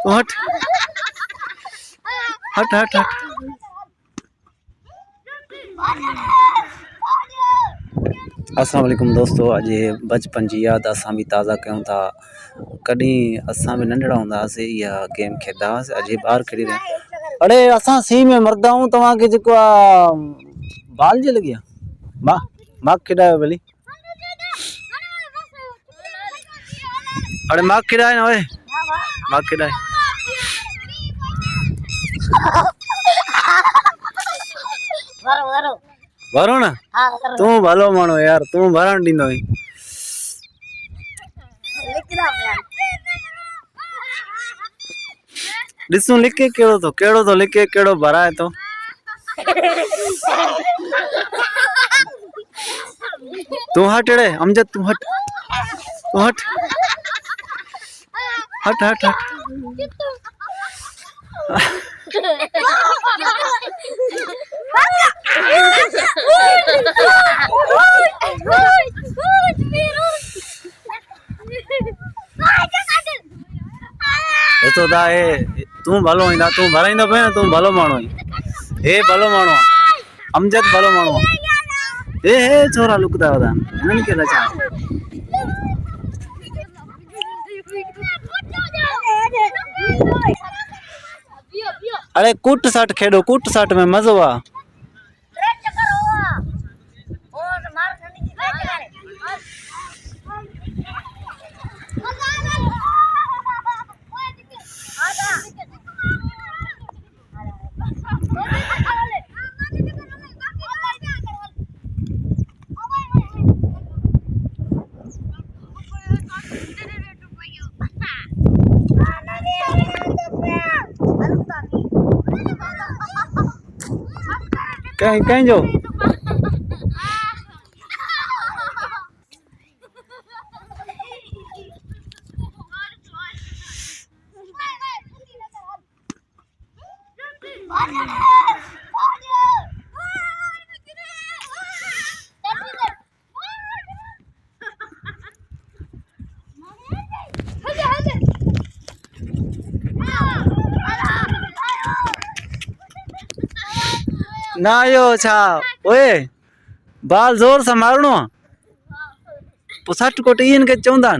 हट हट हट हट। अस्सलाम वालेकुम दोस्तों, अज बचपन की याद असां भी ताज़ा क्यों था। कॾहिं असां भी नंढड़ा हूंदा हुआसीं, इहा गेम खेॾंदा हुआसीं। अॼु ॿार खेॾी रहिया आहिनि। अड़े असां सी में मरदा हूं, तव्हांखे जेको बाल जे लॻी आहे मां खेॾायो भली। अरे मां खेॾाए न ओए, मां खेॾाए। भरो ना, तू भलो मानो यार, तू भरण ॾींदो हुई। ॾिसूं लिखे कहिड़ो थो लिखे, कहिड़ो भराए थो। तू हट रे अमजद, तू हट, तू हट हट हट हट। तो दा ए तू भलो इंदा, तू भराइंदो पे, तू भलो मानो हे भलो मानो अमजद, भलो मानो ए छोरा लुकदा वदा इनन के रचा। अरे कुट सट खेडो, कुट सट में मजो आ। कहीं जो ना यो छा ओए, बाल जोर से मारणो पो सट कोट इन के चवंदा।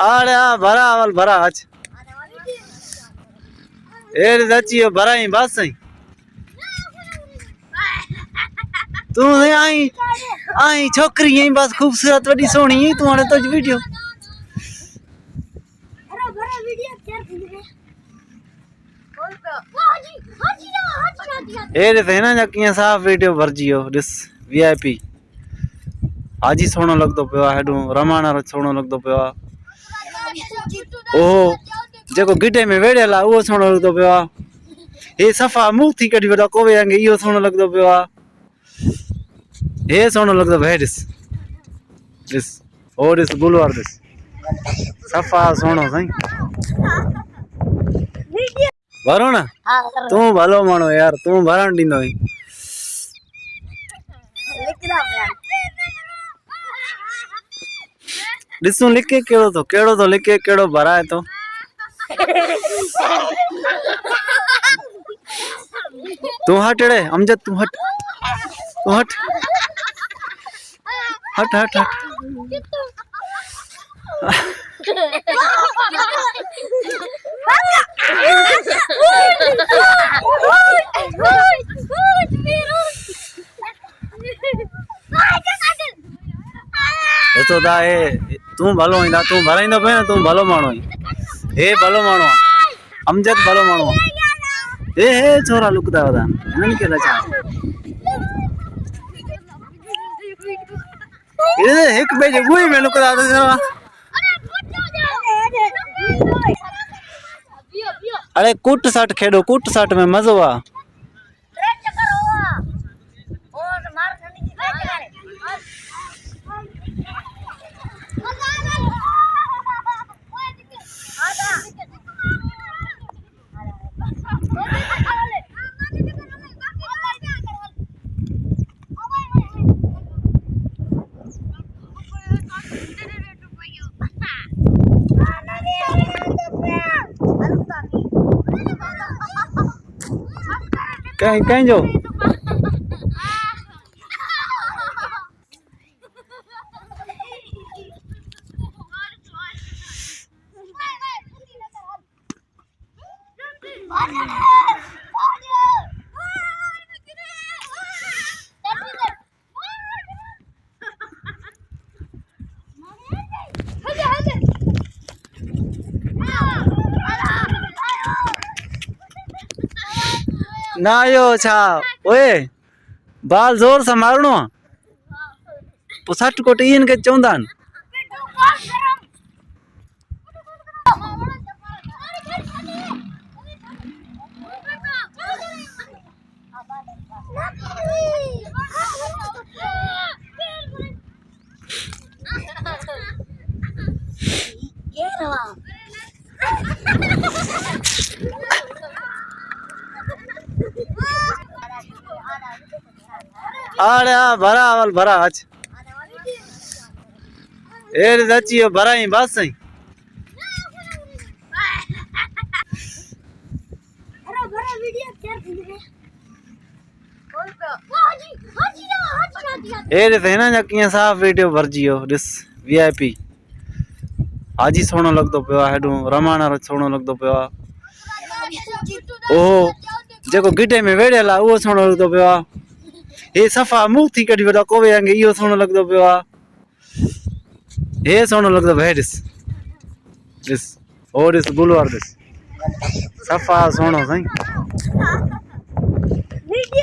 अरे भरा अवल भरा आज ए सची भराई बस आई तू आई आई छोकरी आई बस खूबसूरत वडी सोहनी तू हाने तो वीडियो ए रे ना जकिया साफ वीडियो भरजियो दिस वीआईपी हाजी सोनो लगदो पियो हेडू रमाना सोनो लगदो पियो। ओ जेको गिटे में वेड़ेला वो सोनो लगदो पियो। हे सफा मुंह थी कडी वेड़ा कोवे अंगे यो सोनो लगदो पियो। हे सोनो लगदो भाई दिस दिस और दिस बुलवार दिस सफा सोनो सही भरो ना। तू भलो मानो यार, तू भरण ॾींदो हुई। ॾिसूं लिखे कहिड़ो थो लिखे, कहिड़ो भराए थो। तू हट रे अमजद, तू हट, तू हट हट हट हट। तो दा ए तू भलो इंदा, तू भराइंदो पे, तू भलो मानो हे भलो मानो अमजद, भलो मानो ए छोरा लुकदा वदा इनन के रचा। ए एक बेजे गुई में लुकदा था। अरे कुट सट खेडो, कुट सट में मजो आ। कहीं कहीं जो ना यो छा ओए बाल जोर से मारणो तो सट कोट इन के चौंदान अरे भरा वाल भरा आज ए दची भरा ही बस ही ए रे थे ना जकियां साफ वीडियो भर जियो दिस वीआईपी आज ही सोनो लगदो पियो हेडू रमाना रो सोनो लगदो पियो ओ जेको गिटे में वेड़ेला वो सोनो लगदो पियो ये सफा मुंह थी कडी वडा कोवे अंगे यो सोनो लगदो पियो ये सोनो लगदो है दिस और इस बुलवार दिस सफा सोनो सही